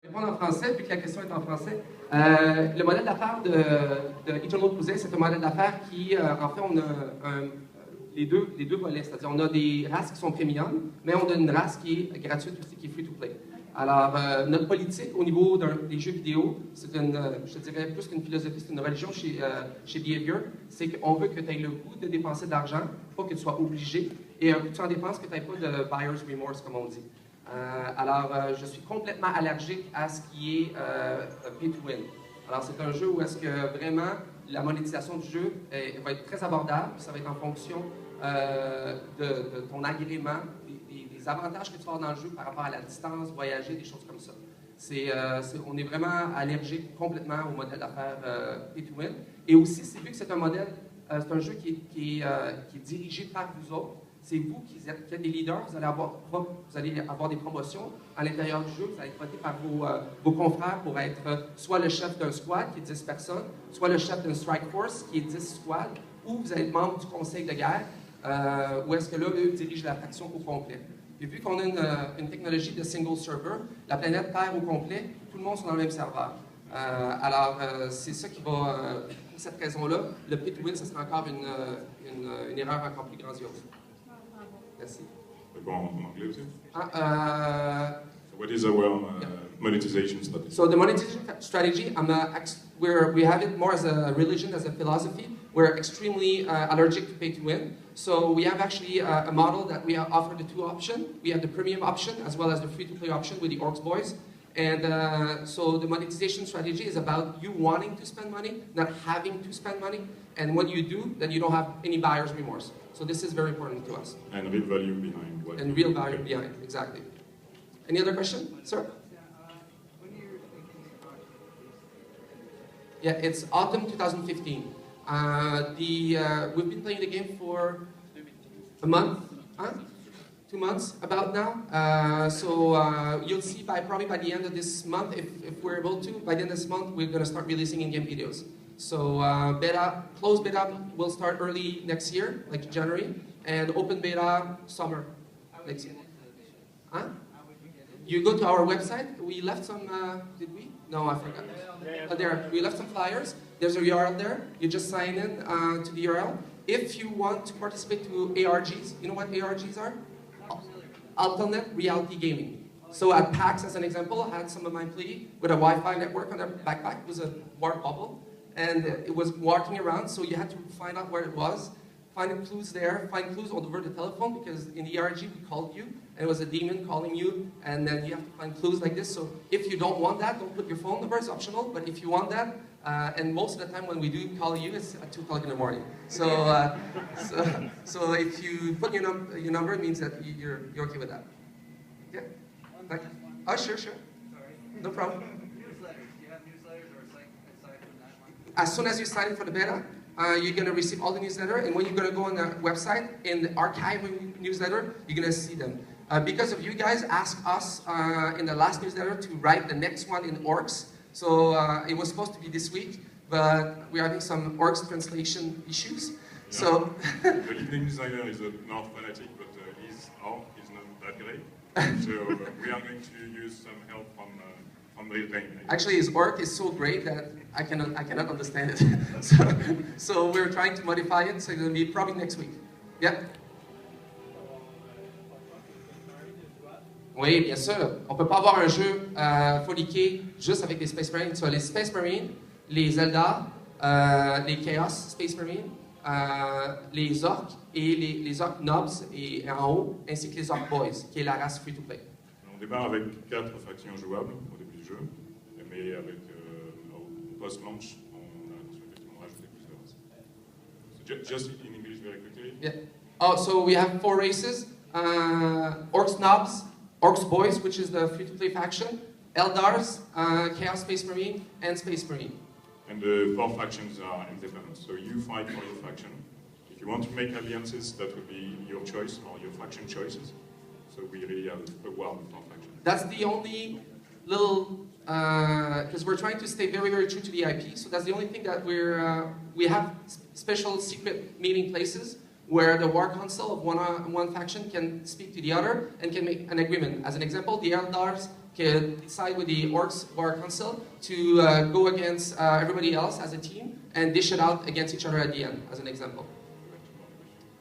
Répondre en français, vu que la question est en français. Le modèle d'affaires de Eternal Crusade, c'est un modèle d'affaires qui, en fait, on a les deux volets. C'est-à-dire, on a des races qui sont premium, mais on a une race qui est gratuite aussi, qui est free-to-play. Alors, notre politique au niveau des jeux vidéo, c'est je dirais, plus qu'une philosophie, c'est une religion chez Behavior, c'est qu'on veut que tu aies le goût de dépenser de l'argent, pas que tu sois obligé, et un coup tu en dépenses, que tu n'aies pas de buyer's remorse, comme on dit. Alors, je suis complètement allergique à ce qui est pay to win. Alors, c'est un jeu où est-ce que vraiment la monétisation du jeu va être très abordable, ça va être en fonction de ton agrément, des avantages que tu vas avoir dans le jeu par rapport à la distance, voyager, des choses comme ça. On est vraiment allergique complètement au modèle d'affaires pay to win. Et aussi, c'est vu que c'est un modèle, c'est un jeu qui est dirigé par vous autres. C'est vous qui êtes des leaders, vous allez avoir des promotions à l'intérieur du jeu, vous allez être voté par vos confrères pour être soit le chef d'un squad qui est 10 personnes, soit le chef d'une strike force qui est 10 squads, ou vous allez être membre du conseil de guerre, où est-ce que là, eux dirigent la faction au complet. Et vu qu'on a une technologie de single server, la planète Terre au complet, tout le monde est dans le même serveur. Alors, c'est ça qui va, pour cette raison-là, le pay to win, ce sera encore une erreur encore plus grandiose. Merci. Bon, en anglais aussi? So what is our monetization strategy? So the monetization strategy, we have it more as a religion, as a philosophy. We're extremely allergic to pay to win. So we have actually a model that we offer the two options. We have the premium option as well as the free-to-play option with the Orcs Boys. And so the monetization strategy is about you wanting to spend money, not having to spend money. And when you do, then you don't have any buyer's remorse. So this is very important to us. And real value behind what? And real value behind, exactly. Any other question, sir? Yeah, it's autumn 2015. We've been playing the game for a month, 2 months about now. So you'll see probably by the end of this month, if we're able to, by the end of this month, we're going to start releasing in-game videos. So closed beta will start early next year, like January, and open beta summer next year. Huh? You go to our website. We left some, did we? No, I forgot. We left some flyers. There's a URL there. You just sign in to the URL. If you want to participate to ARGs, you know what ARGs are? Alternate Reality Gaming. So at PAX, as an example, I had some of my employees with a Wi-Fi network on their backpack. It was a warp bubble. And it was walking around, so you had to find out where it was, find clues there, find clues over the telephone, because in the ERG we called you, and it was a demon calling you, and then you have to find clues like this. So if you don't want that, don't put your phone number, it's optional, but if you want that, and most of the time when we do call you, it's at 2 o'clock in the morning. So, so if you put your number, it means that you're okay with that. Yeah? Like, oh, sure. No problem. As soon as you sign in for the beta, you're going to receive all the newsletter, and when you're going to go on the website, in the archive newsletter, you're going to see them. Because of you guys asked us in the last newsletter to write the next one in Orcs, so it was supposed to be this week, but we're having some Orcs translation issues. Yeah. So the leading designer is not fanatic, but he's not that great. So we are going to use some help from real time. Actually, his Orc is so great that I cannot understand it. so we're trying to modify it, so it's going to be probably next week. Yeah. Oui, bien sûr. On ne peut pas avoir un jeu 40K juste avec les Space Marines. So, les Space Marines, les Eldar, les Chaos Space Marines, les Orcs et les Orcs Nobs et en haut, ainsi que les Orc Boys, qui est la race free-to-play. On démarre avec 4 factions jouables au début du jeu, mais avec au post-launch, on a effectivement rajouté plusieurs races. So just in English very quickly. Yeah. Oh, so we have 4 races: Orcs Nobs, Orcs Boys, which is the free-to-play faction, Eldars, Chaos Space Marine, and Space Marine. And the 4 factions are independent, so you fight for your faction. If you want to make alliances, that would be your choice or your faction choices. So we really have a war with 4 factions. That's the only little, because we're trying to stay very, very true to the IP. So that's the only thing that we have special secret meeting places where the war council of one faction can speak to the other and can make an agreement. As an example, the Eldars can decide with the orcs or council to go against everybody else as a team and dish it out against each other at the end, as an example.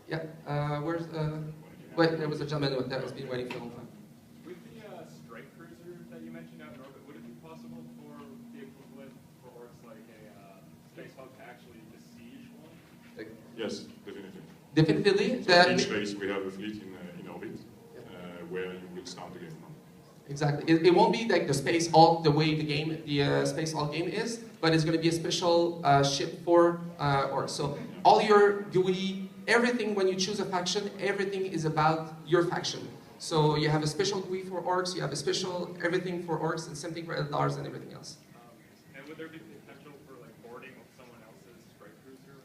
Yeah, where's wait, there was a gentleman that has been waiting for a long time. With the strike cruiser that you mentioned out in orbit, would it be possible for the equivalent for orcs like a space hog to actually besiege one? Yes, definitely. Definitely. So in each phase we have a fleet in orbit where you will start the game. Exactly. It won't be like the space Hulk, the way the space Hulk game is, but it's going to be a special ship for orcs. So all your GUI, everything when you choose a faction, everything is about your faction. So you have a special GUI for orcs, you have a special everything for orcs, and same thing for Eldars and everything else. And would there be potential for like boarding with someone else's strike cruiser?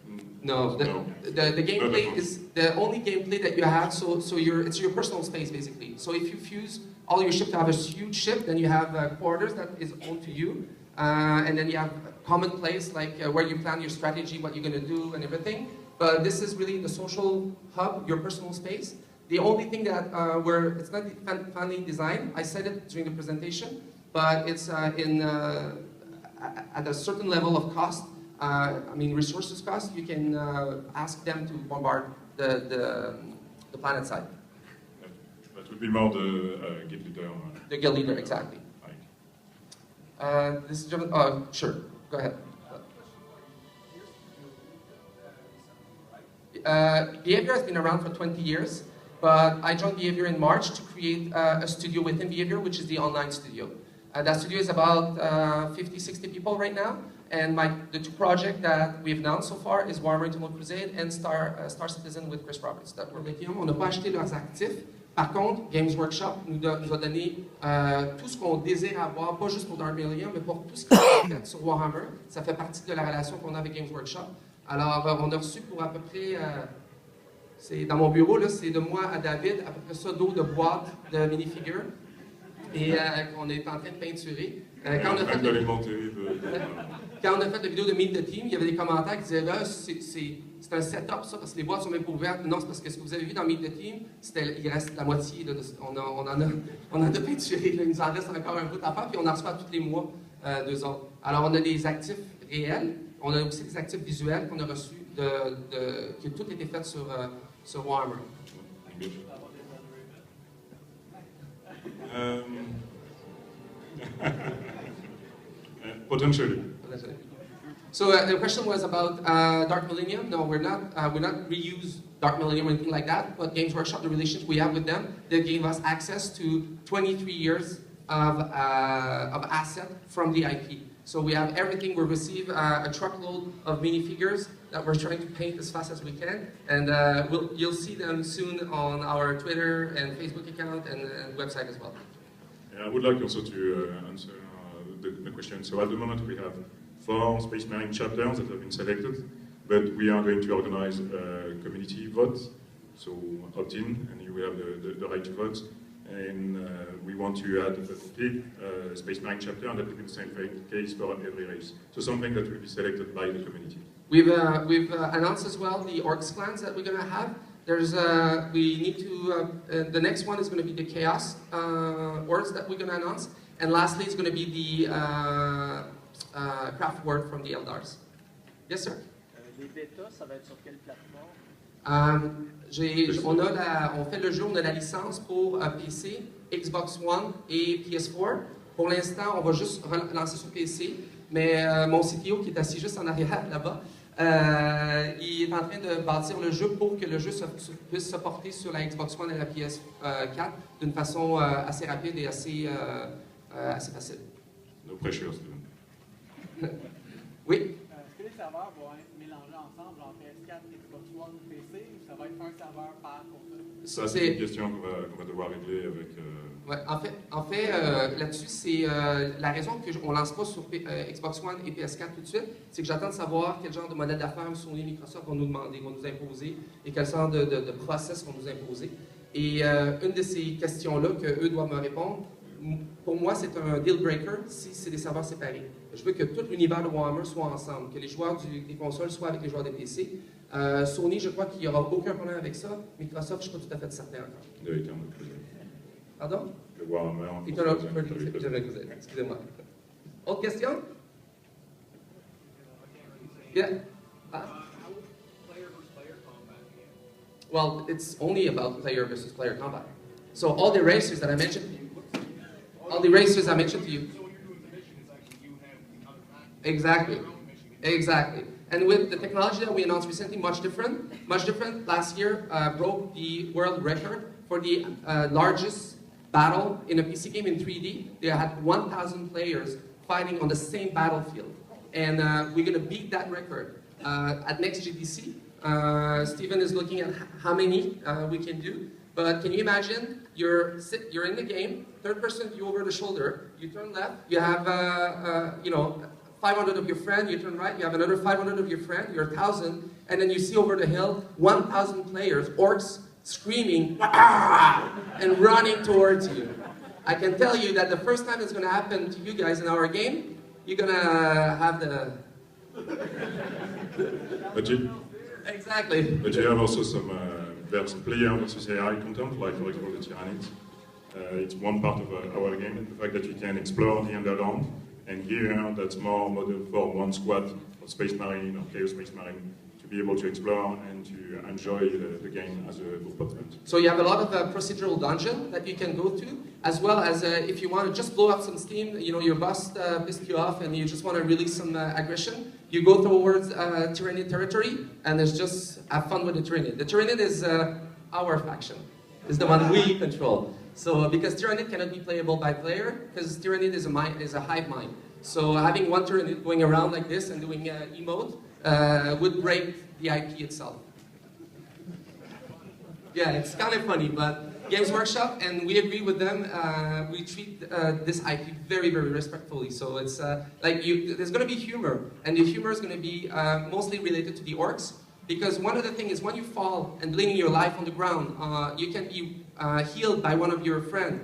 No, the gameplay is the only gameplay that you have. So it's your personal space basically. So if you fuse all your ship to have a huge ship, then you have quarters that is owned to you, and then you have common place like where you plan your strategy, what you're going to do, and everything. But this is really the social hub, your personal space. The only thing that it's not finally designed. I said it during the presentation, but it's at a certain level of cost. I mean resources cost. You can ask them to bombard the planet side. That would be more the guild leader. The guild leader, exactly. This is German. Sure, go ahead. Behavior has been around for 20 years, but I joined Behavior in March to create a studio within Behavior, which is the online studio. That studio is about 50, 60 people right now, and the two projects that we've announced so far is Warhammer Eternal Crusade and Star Citizen with Chris Roberts. That we're making. On n'a pas acheté leurs actifs. Par contre, Games Workshop nous a donné tout ce qu'on désire avoir, pas juste pour Dark Millennium, mais pour tout ce qui est fait sur Warhammer. Ça fait partie de la relation qu'on a avec Games Workshop. Alors, on a reçu pour à peu près, c'est dans mon bureau, là, c'est de moi à David, à peu près ça d'eau de boîte de minifigures, et qu'on est en train de peinturer. Quand on a fait la vidéo de Meet the Team, il y avait des commentaires qui disaient là, c'est un setup ça, parce que les boîtes sont même pas ouvertes. Non, c'est parce que ce que vous avez vu dans Meet the Team, il reste la moitié, là, on en a peinturé, là, il nous en reste encore un bout à faire, puis on en reçoit tous les mois, 2 autres. Alors on a des actifs réels, on a aussi des actifs visuels qu'on a reçus, qui tout été fait sur Warhammer. Potentially. So the question was about Dark Millennium. No, we're not reuse Dark Millennium or anything like that. But Games Workshop, the relationship we have with them, they gave us access to 23 years of asset from the IP. So we have everything. We receive a truckload of minifigures that we're trying to paint as fast as we can, and you'll see them soon on our Twitter and Facebook account and website as well. Yeah, I would like also to answer the question. So at the moment we have 4 Space Marine chapters that have been selected, but we are going to organize a community vote, so opt-in, and you will have the right to vote. And we want to add a 5th Space Marine chapter, and that will be the same case for every race. So something that will be selected by the community. We've announced as well the Orcs clans that we're going to have. There's we need to the next one is going to be the Chaos Orcs that we're going to announce, and lastly it's going to be the craft word from the Eldars. Yes, sir. Les bêtas, ça va être sur quelle plateforme? On fait le jeu, on a la licence pour PC, Xbox One et PS4. Pour l'instant, on va juste lancer sur PC, mais mon CTO qui est assis juste en arrière là-bas, il est en train de bâtir le jeu pour que le jeu puisse se porter sur la Xbox One et la PS4 d'une façon assez rapide et assez facile. No pressure, Steven. Oui. Est-ce que les serveurs vont être mélangés ensemble en PS4, Xbox One, PC, ou ça va être un serveur par console? Ça, c'est une question qu'on va devoir régler avec... Ouais, en fait là-dessus, c'est la raison qu'on ne lance pas sur Xbox One et PS4 tout de suite, c'est que j'attends de savoir quel genre de modèle d'affaires Sony et Microsoft vont nous demander, vont nous imposer, et quel genre de process vont nous imposer. Et une de ces questions-là qu'eux doivent me répondre, pour moi, c'est un deal breaker si c'est des serveurs séparés. Je veux que tout l'univers de Warhammer soit ensemble, que les joueurs des consoles soient avec les joueurs des PC. Sony, je crois qu'il n'y aura aucun problème avec ça. Microsoft, je ne suis pas tout à fait certain encore. De Eternal Crusade. Pardon? Le Warhammer. Eternal Crusade, excusez-moi. Autre question? Yeah? Player versus player combat again. Well, it's only about player versus player combat. So all the racers that I mentioned to you, So when you're doing the mission, it's actually you have the other faction. Exactly. Exactly. And with the technology that we announced recently, much different. Last year broke the world record for the largest battle in a PC game in 3D. They had 1,000 players fighting on the same battlefield. And we're going to beat that record at next GDC. Steven is looking at how many we can do. But can you imagine, you're in the game, third person view over the shoulder, you turn left, you have 500 of your friend, you turn right, you have another 500 of your friend, you're 1,000, and then you see over the hill 1,000 players, orcs, screaming, and running towards you. I can tell you that the first time it's going to happen to you guys in our game, you're going to have the... Exactly. But you have also some player versus AI content, like for example the Tyrannids. It's one part of our game, the fact that you can explore the Underground. And here, that's more modeled for one squad of Space Marine or Chaos Space Marine to be able to explore and to enjoy the game as a group of friends. So you have a lot of procedural dungeon that you can go to, as well as if you want to just blow up some steam, your boss pissed you off and you just want to release some aggression, you go towards Tyrannid territory and it's just have fun with the Tyrannid. The Tyrannid is our faction, is the one we control. So, because Tyrannid cannot be playable by player, because Tyrannid is a hive mind. So having one Tyrannid going around like this and doing emote would break the IP itself. Yeah, it's kind of funny, but Games Workshop, and we agree with them, we treat this IP very, very respectfully. So it's there's going to be humor, and the humor is going to be mostly related to the orcs. Because one of the things is when you fall and bleeding your life on the ground, you can be healed by one of your friends.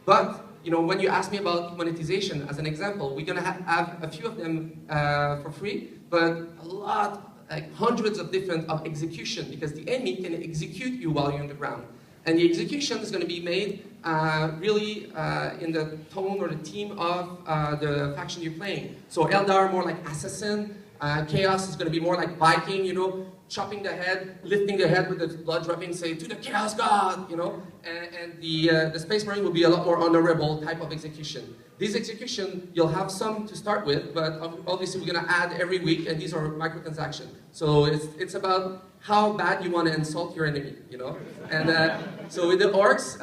But when you ask me about monetization, as an example, we're gonna have a few of them for free, but a lot, like hundreds of different of execution, because the enemy can execute you while you're on the ground. And the execution is going to be made really in the tone or the theme of the faction you're playing. So Eldar more like assassin, Chaos is going to be more like Viking, chopping the head, lifting the head with the blood dropping, say, to the Chaos God, and the Space Marine will be a lot more honorable type of execution. These execution, you'll have some to start with, but obviously we're going to add every week, and these are microtransactions. So it's about how bad you want to insult your enemy, And so with the orcs